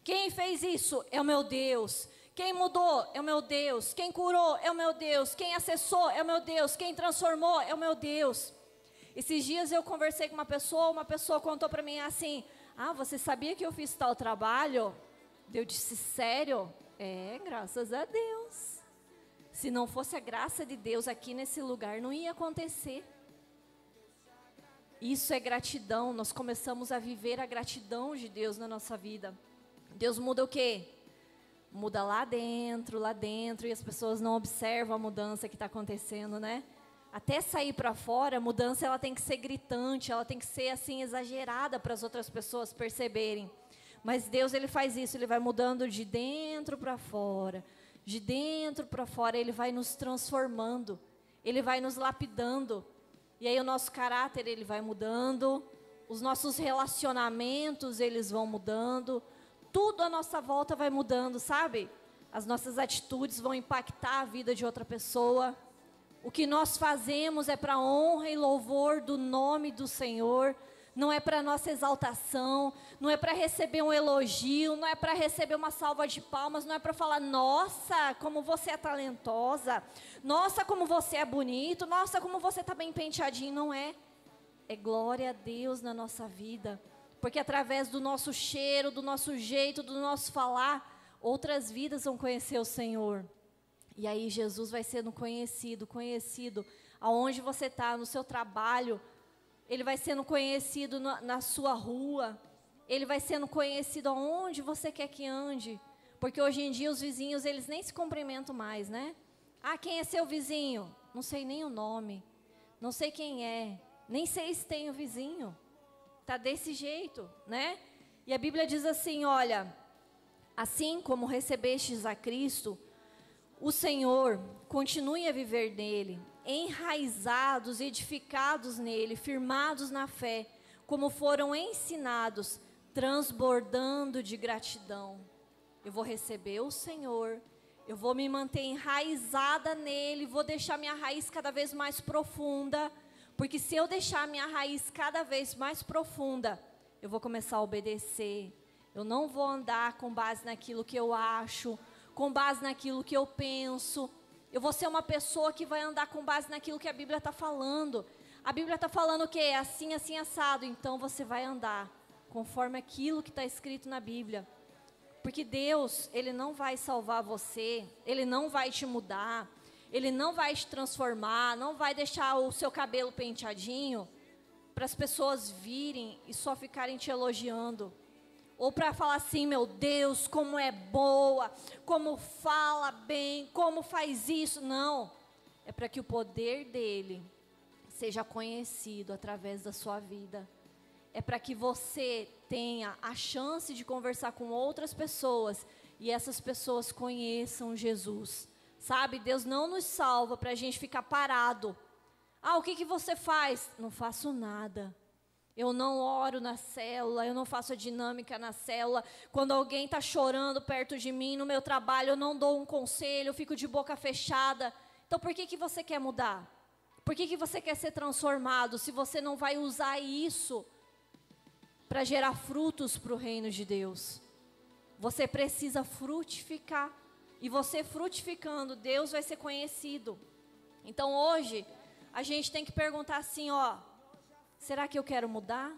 Quem fez isso? É o meu Deus. Quem mudou é o meu Deus. Quem curou é o meu Deus. Quem acessou é o meu Deus. Quem transformou é o meu Deus. Esses dias eu conversei com uma pessoa contou para mim assim, você sabia que eu fiz tal trabalho? Eu disse, sério? Graças a Deus. Se não fosse a graça de Deus aqui nesse lugar, não ia acontecer. Isso é gratidão, nós começamos a viver a gratidão de Deus na nossa vida. Deus muda o quê? Muda lá dentro, e as pessoas não observam a mudança que está acontecendo, né? Até sair para fora, a mudança ela tem que ser gritante, ela tem que ser assim exagerada para as outras pessoas perceberem. Mas Deus, Ele faz isso, Ele vai mudando de dentro para fora. De dentro para fora, Ele vai nos transformando, Ele vai nos lapidando. E aí o nosso caráter, ele vai mudando, os nossos relacionamentos, eles vão mudando, tudo à nossa volta vai mudando, sabe? As nossas atitudes vão impactar a vida de outra pessoa. O que nós fazemos é para honra e louvor do nome do Senhor, não é para nossa exaltação, não é para receber um elogio, não é para receber uma salva de palmas, não é para falar, nossa, como você é talentosa, nossa, como você é bonito, nossa, como você está bem penteadinho, não é. É glória a Deus na nossa vida, porque através do nosso cheiro, do nosso jeito, do nosso falar, outras vidas vão conhecer o Senhor. E aí Jesus vai sendo conhecido, aonde você está, no seu trabalho, ele vai sendo conhecido na sua rua, ele vai sendo conhecido aonde você quer que ande, porque hoje em dia os vizinhos, eles nem se cumprimentam mais, né? Ah, quem é seu vizinho? Não sei nem o nome, não sei quem é, nem sei se tem o vizinho, tá desse jeito, né? E a Bíblia diz assim, olha, assim como recebestes a Cristo, o Senhor, continue a viver nele, enraizados, edificados nele, firmados na fé, como foram ensinados, transbordando de gratidão. Eu vou receber o Senhor, eu vou me manter enraizada nele, vou deixar minha raiz cada vez mais profunda, porque se eu deixar minha raiz cada vez mais profunda, eu vou começar a obedecer. Eu não vou andar com base naquilo que eu acho, com base naquilo que eu penso. Eu vou ser uma pessoa que vai andar com base naquilo que a Bíblia está falando. A Bíblia está falando o quê? Assim, assim, assado. Então você vai andar conforme aquilo que está escrito na Bíblia. Porque Deus, Ele não vai salvar você, Ele não vai te mudar, Ele não vai te transformar, não vai deixar o seu cabelo penteadinho para as pessoas virem e só ficarem te elogiando. Ou para falar assim, meu Deus, como é boa, como fala bem, como faz isso. Não, é para que o poder dele seja conhecido através da sua vida. É para que você tenha a chance de conversar com outras pessoas e essas pessoas conheçam Jesus. Sabe, Deus não nos salva para a gente ficar parado. Ah, o que você faz? Não faço nada. Eu não oro na célula, eu não faço a dinâmica na célula. Quando alguém está chorando perto de mim, no meu trabalho, eu não dou um conselho, eu fico de boca fechada. Então, por que você quer mudar? Por que você quer ser transformado, se você não vai usar isso para gerar frutos para o reino de Deus? Você precisa frutificar. E você frutificando, Deus vai ser conhecido. Então, hoje, a gente tem que perguntar assim, ó, será que eu quero mudar?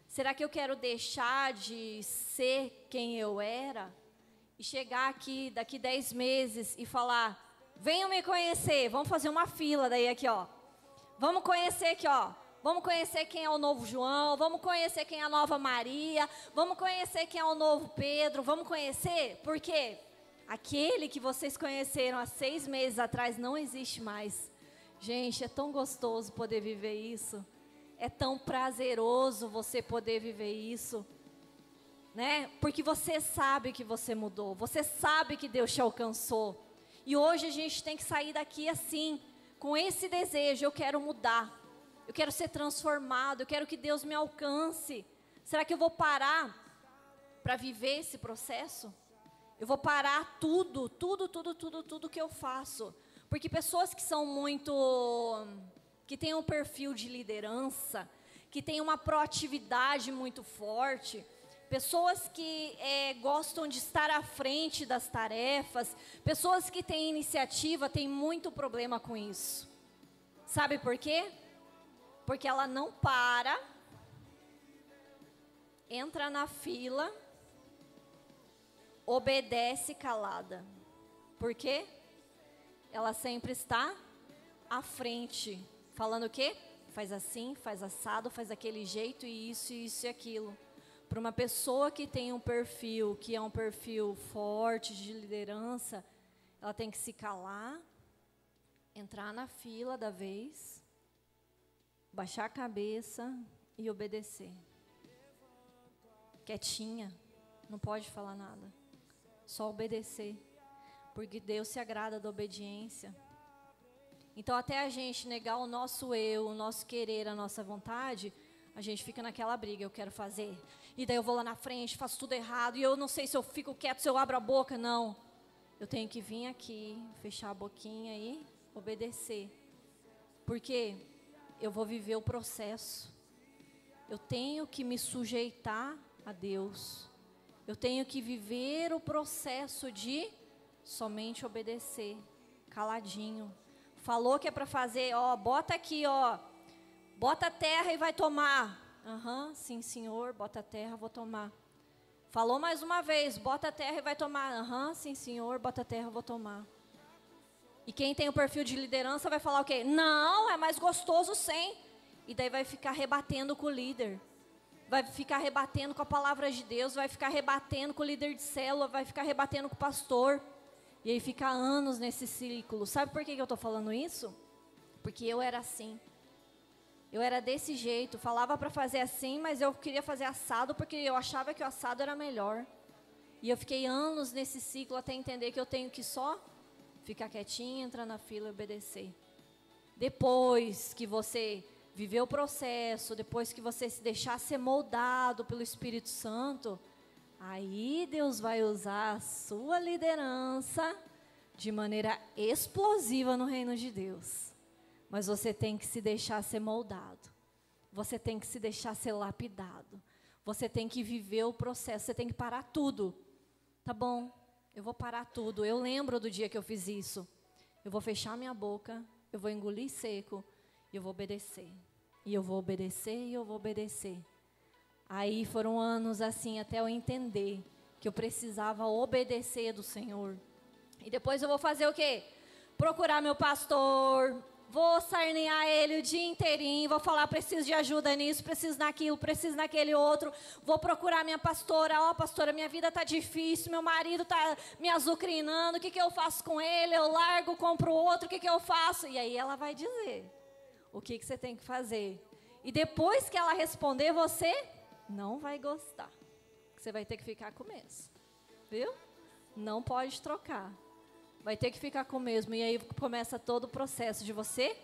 Será que eu quero deixar de ser quem eu era? E chegar aqui daqui 10 meses e falar, venham me conhecer, vamos fazer uma fila daí aqui, ó. Vamos conhecer aqui, ó. Vamos conhecer quem é o novo João, vamos conhecer quem é a nova Maria, vamos conhecer quem é o novo Pedro, vamos conhecer? Por quê? Aquele que vocês conheceram há 6 meses atrás não existe mais. Gente, é tão gostoso poder viver isso. É tão prazeroso você poder viver isso, né? Porque você sabe que você mudou, você sabe que Deus te alcançou. E hoje a gente tem que sair daqui assim, com esse desejo, eu quero mudar, eu quero ser transformado, eu quero que Deus me alcance. Será que eu vou parar para viver esse processo? Eu vou parar tudo que eu faço. Porque pessoas que são que têm um perfil de liderança, que têm uma proatividade muito forte, pessoas que gostam de estar à frente das tarefas, pessoas que têm iniciativa, têm muito problema com isso. Sabe por quê? Porque ela não para, entra na fila, obedece calada. Por quê? Ela sempre está à frente, falando o quê? Faz assim, faz assado, faz daquele jeito, e isso e aquilo. Para uma pessoa que tem um perfil, que é um perfil forte de liderança, ela tem que se calar, entrar na fila da vez, baixar a cabeça e obedecer. Quietinha, não pode falar nada, só obedecer, porque Deus se agrada da obediência. Então, até a gente negar o nosso eu, o nosso querer, a nossa vontade, a gente fica naquela briga, eu quero fazer. E daí eu vou lá na frente, faço tudo errado, e eu não sei se eu fico quieto, se eu abro a boca, não. Eu tenho que vir aqui, fechar a boquinha e obedecer. Porque eu vou viver o processo. Eu tenho que me sujeitar a Deus. Eu tenho que viver o processo de somente obedecer, caladinho. Falou que é para fazer, ó, bota aqui, ó, bota a terra e vai tomar. Aham, sim senhor, bota a terra, vou tomar. Falou mais uma vez, bota a terra e vai tomar. Aham, sim senhor, bota a terra, vou tomar. E quem tem o perfil de liderança vai falar o quê? Não, é mais gostoso sem. E daí vai ficar rebatendo com o líder. Vai ficar rebatendo com a palavra de Deus, vai ficar rebatendo com o líder de célula, vai ficar rebatendo com o pastor. E aí fica anos nesse ciclo. Sabe por que eu estou falando isso? Porque eu era assim. Eu era desse jeito, falava para fazer assim, mas eu queria fazer assado porque eu achava que o assado era melhor. E eu fiquei anos nesse ciclo até entender que eu tenho que só ficar quietinha, entrar na fila e obedecer. Depois que você viver o processo, depois que você se deixar ser moldado pelo Espírito Santo, aí Deus vai usar a sua liderança de maneira explosiva no reino de Deus. Mas você tem que se deixar ser moldado. Você tem que se deixar ser lapidado. Você tem que viver o processo, você tem que parar tudo. Tá bom, eu vou parar tudo. Eu lembro do dia que eu fiz isso. Eu vou fechar minha boca, eu vou engolir seco e eu vou obedecer. E eu vou obedecer e eu vou obedecer. Aí foram anos assim até eu entender que eu precisava obedecer do Senhor. E depois eu vou fazer o quê? Procurar meu pastor, vou sarnear ele o dia inteirinho, vou falar, preciso de ajuda nisso, preciso naquilo, preciso naquele outro. Vou procurar minha pastora, ó pastora, minha vida está difícil, meu marido está me azucrinando, o que eu faço com ele? Eu largo, compro outro, o que eu faço? E aí ela vai dizer o que você tem que fazer. E depois que ela responder, você não vai gostar. Você vai ter que ficar com o mesmo. Viu? Não pode trocar. Vai ter que ficar com o mesmo. E aí começa todo o processo de você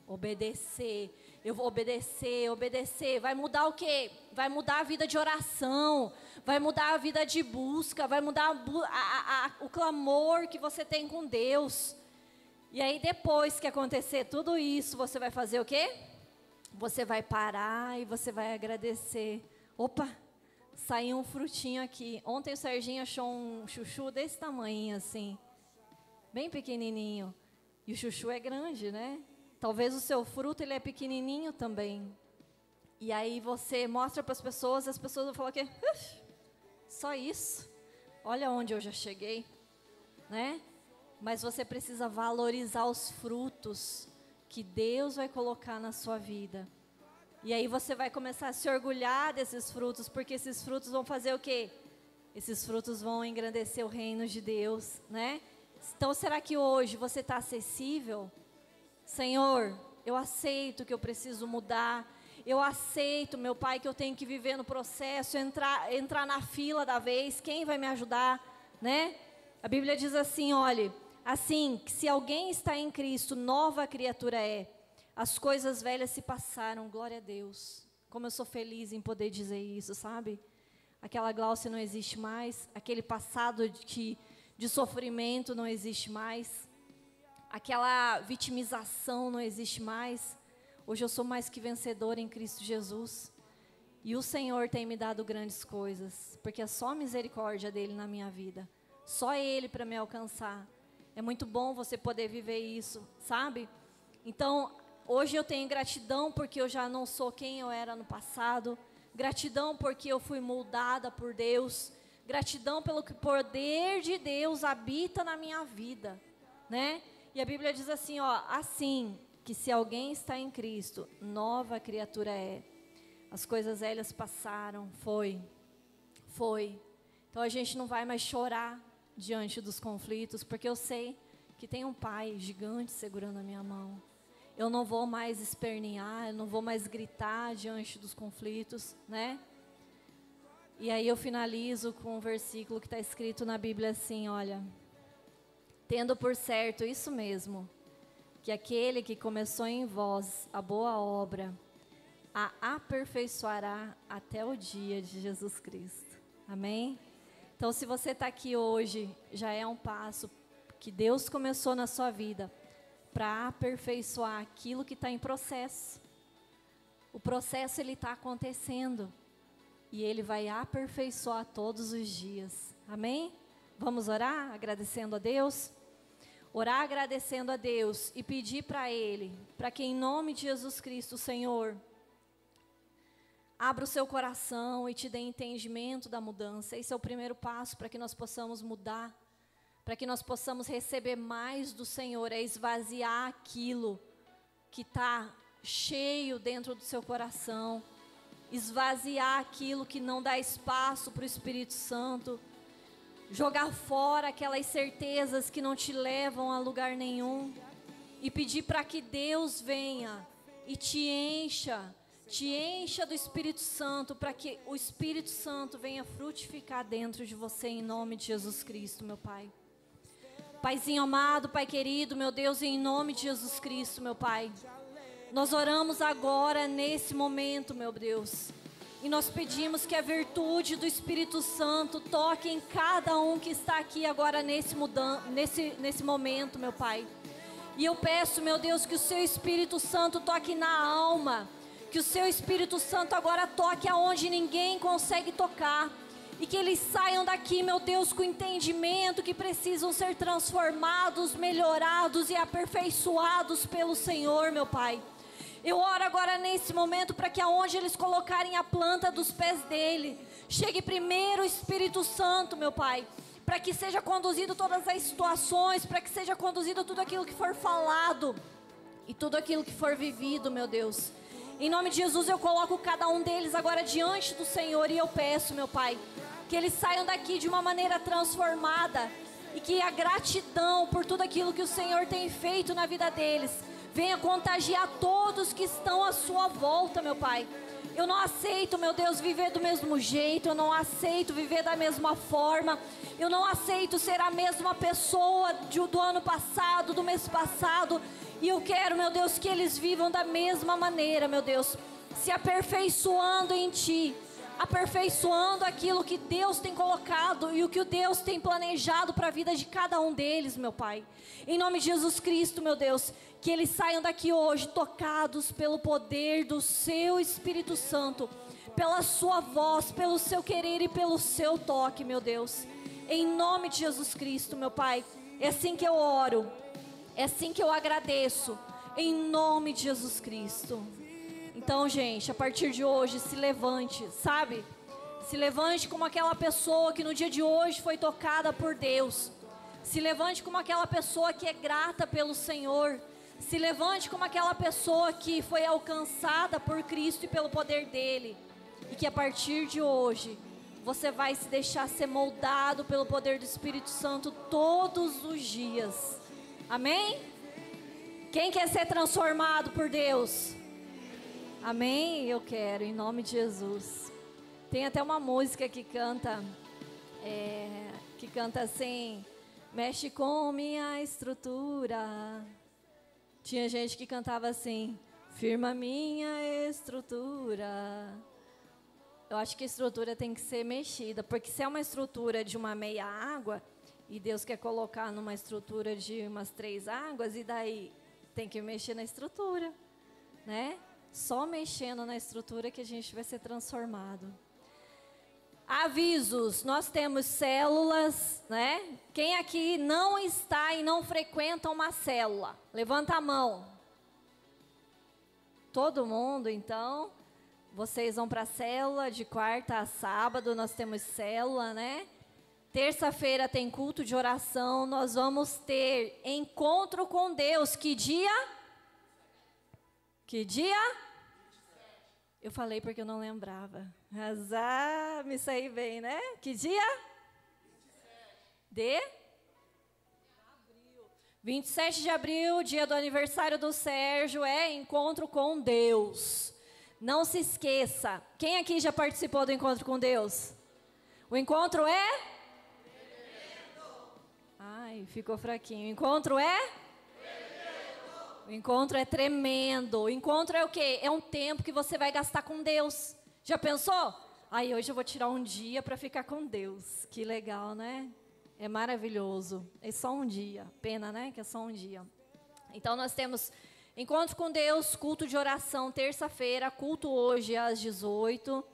obedecer. Eu vou obedecer, obedecer. Vai mudar o quê? Vai mudar a vida de oração. Vai mudar a vida de busca. Vai mudar o clamor que você tem com Deus. E aí depois que acontecer tudo isso, você vai fazer o quê? Você vai parar e você vai agradecer. Opa, saiu um frutinho aqui. Ontem o Serginho achou um chuchu desse tamanho assim. Bem pequenininho. E o chuchu é grande, né? Talvez o seu fruto ele é pequenininho também. E aí você mostra para as pessoas vão falar que só isso. Olha onde eu já cheguei, né? Mas você precisa valorizar os frutos que Deus vai colocar na sua vida. E aí você vai começar a se orgulhar desses frutos, porque esses frutos vão fazer o quê? Esses frutos vão engrandecer o reino de Deus, né? Então, será que hoje você está acessível? Senhor, eu aceito que eu preciso mudar. Eu aceito, meu Pai, que eu tenho que viver no processo, entrar na fila da vez. Quem vai me ajudar, né? A Bíblia diz assim, olhe, assim, que se alguém está em Cristo, nova criatura é. As coisas velhas se passaram, glória a Deus. Como eu sou feliz em poder dizer isso, sabe? Aquela Gláucia não existe mais, aquele passado de sofrimento não existe mais, aquela vitimização não existe mais. Hoje eu sou mais que vencedora em Cristo Jesus. E o Senhor tem me dado grandes coisas, porque é só a misericórdia dEle na minha vida. Só Ele para me alcançar. É muito bom você poder viver isso, sabe? Então, hoje eu tenho gratidão porque eu já não sou quem eu era no passado. Gratidão porque eu fui moldada por Deus. Gratidão pelo que o poder de Deus habita na minha vida, né? E a Bíblia diz assim, ó, assim que se alguém está em Cristo, nova criatura é. As coisas velhas passaram, foi. Então a gente não vai mais chorar diante dos conflitos, porque eu sei que tem um Pai gigante segurando a minha mão. Eu não vou mais espernear, eu não vou mais gritar diante dos conflitos, né? E aí eu finalizo com um versículo que está escrito na Bíblia assim, olha. Tendo por certo, isso mesmo, que aquele que começou em vós a boa obra, a aperfeiçoará até o dia de Jesus Cristo. Amém? Então, se você está aqui hoje, já é um passo que Deus começou na sua vida para aperfeiçoar aquilo que está em processo. O processo, ele está acontecendo e ele vai aperfeiçoar todos os dias. Amém? Vamos orar agradecendo a Deus? Orar agradecendo a Deus e pedir para Ele, para que em nome de Jesus Cristo, Senhor, abra o seu coração e te dê entendimento da mudança. Esse é o primeiro passo para que nós possamos mudar, para que nós possamos receber mais do Senhor, é esvaziar aquilo que está cheio dentro do seu coração, esvaziar aquilo que não dá espaço para o Espírito Santo, jogar fora aquelas certezas que não te levam a lugar nenhum e pedir para que Deus venha e te encha do Espírito Santo, para que o Espírito Santo venha frutificar dentro de você em nome de Jesus Cristo, meu Pai. Paizinho amado, Pai querido, meu Deus, em nome de Jesus Cristo, meu Pai. Nós oramos agora nesse momento, meu Deus. E nós pedimos que a virtude do Espírito Santo toque em cada um que está aqui agora nesse momento, meu Pai. E eu peço, meu Deus, que o seu Espírito Santo toque na alma, que o seu Espírito Santo agora toque aonde ninguém consegue tocar. E que eles saiam daqui, meu Deus, com entendimento que precisam ser transformados, melhorados e aperfeiçoados pelo Senhor, meu Pai. Eu oro agora nesse momento para que aonde eles colocarem a planta dos pés dele, chegue primeiro o Espírito Santo, meu Pai, para que seja conduzido todas as situações, para que seja conduzido tudo aquilo que for falado e tudo aquilo que for vivido, meu Deus. Em nome de Jesus eu coloco cada um deles agora diante do Senhor e eu peço, meu Pai, que eles saiam daqui de uma maneira transformada e que a gratidão por tudo aquilo que o Senhor tem feito na vida deles venha contagiar todos que estão à sua volta, meu Pai. Eu não aceito, meu Deus, viver do mesmo jeito. Eu não aceito viver da mesma forma. Eu não aceito ser a mesma pessoa do ano passado, do mês passado. E eu quero, meu Deus, que eles vivam da mesma maneira, meu Deus, se aperfeiçoando em Ti, aperfeiçoando aquilo que Deus tem colocado e o que o Deus tem planejado para a vida de cada um deles, meu Pai. Em nome de Jesus Cristo, meu Deus, que eles saiam daqui hoje tocados pelo poder do Seu Espírito Santo, pela Sua voz, pelo Seu querer e pelo Seu toque, meu Deus. Em nome de Jesus Cristo, meu Pai, é assim que eu oro, é assim que eu agradeço, em nome de Jesus Cristo. Então, gente, a partir de hoje, se levante, sabe? Se levante como aquela pessoa que no dia de hoje foi tocada por Deus. Se levante como aquela pessoa que é grata pelo Senhor. Se levante como aquela pessoa que foi alcançada por Cristo e pelo poder dEle. E que a partir de hoje, você vai se deixar ser moldado pelo poder do Espírito Santo todos os dias. Amém? Quem quer ser transformado por Deus? Amém? Eu quero, em nome de Jesus. Tem até uma música que canta assim: mexe com minha estrutura. Tinha gente que cantava assim: firma minha estrutura. Eu acho que a estrutura tem que ser mexida, porque se é uma estrutura de uma meia água e Deus quer colocar numa estrutura de umas 3 águas, e daí tem que mexer na estrutura, né? Só mexendo na estrutura que a gente vai ser transformado. Avisos, nós temos células, né? Quem aqui não está e não frequenta uma célula? Levanta a mão. Todo mundo, então. Vocês vão para a célula de quarta a sábado, nós temos célula, né? Terça-feira tem culto de oração, nós vamos ter encontro com Deus. Que dia? Que dia? 27. Eu falei porque eu não lembrava. Mas me saí bem, né? Que dia? 27. De? Abril. 27 de abril, dia do aniversário do Sérgio, é encontro com Deus. Não se esqueça. Quem aqui já participou do encontro com Deus? O encontro é? Ai, ficou fraquinho. O encontro é? O encontro é tremendo. O encontro é o quê? É um tempo que você vai gastar com Deus. Já pensou? Aí hoje eu vou tirar um dia para ficar com Deus. Que legal, né? É maravilhoso. É só um dia. Pena, né? Que é só um dia. Então nós temos encontro com Deus, culto de oração, terça-feira, culto hoje às 18.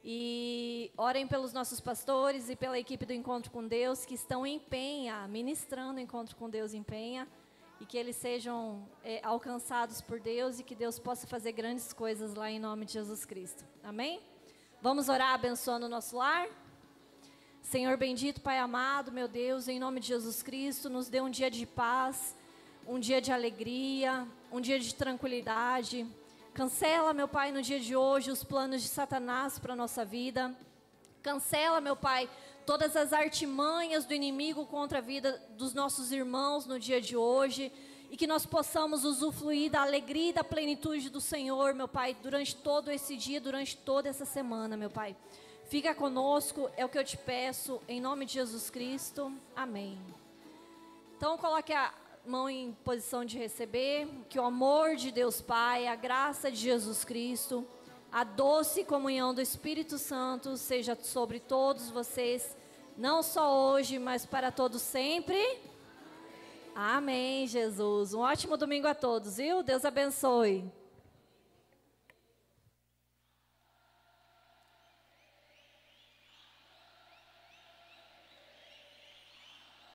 E orem pelos nossos pastores e pela equipe do Encontro com Deus que estão em Penha, ministrando o Encontro com Deus em Penha. E que eles sejam alcançados por Deus e que Deus possa fazer grandes coisas lá em nome de Jesus Cristo. Amém? Vamos orar abençoando o nosso lar? Senhor bendito, Pai amado, meu Deus, em nome de Jesus Cristo, nos dê um dia de paz, um dia de alegria, um dia de tranquilidade. Cancela, meu Pai, no dia de hoje os planos de Satanás para a nossa vida. Cancela, meu Pai, todas as artimanhas do inimigo contra a vida dos nossos irmãos no dia de hoje. E que nós possamos usufruir da alegria e da plenitude do Senhor, meu Pai, durante todo esse dia, durante toda essa semana, meu Pai. Fica conosco, é o que eu te peço, em nome de Jesus Cristo. Amém. Então, coloque a mão em posição de receber. Que o amor de Deus Pai, a graça de Jesus Cristo, a doce comunhão do Espírito Santo seja sobre todos vocês, não só hoje, mas para todos sempre. Amém, Jesus. Um ótimo domingo a todos, viu? Deus abençoe.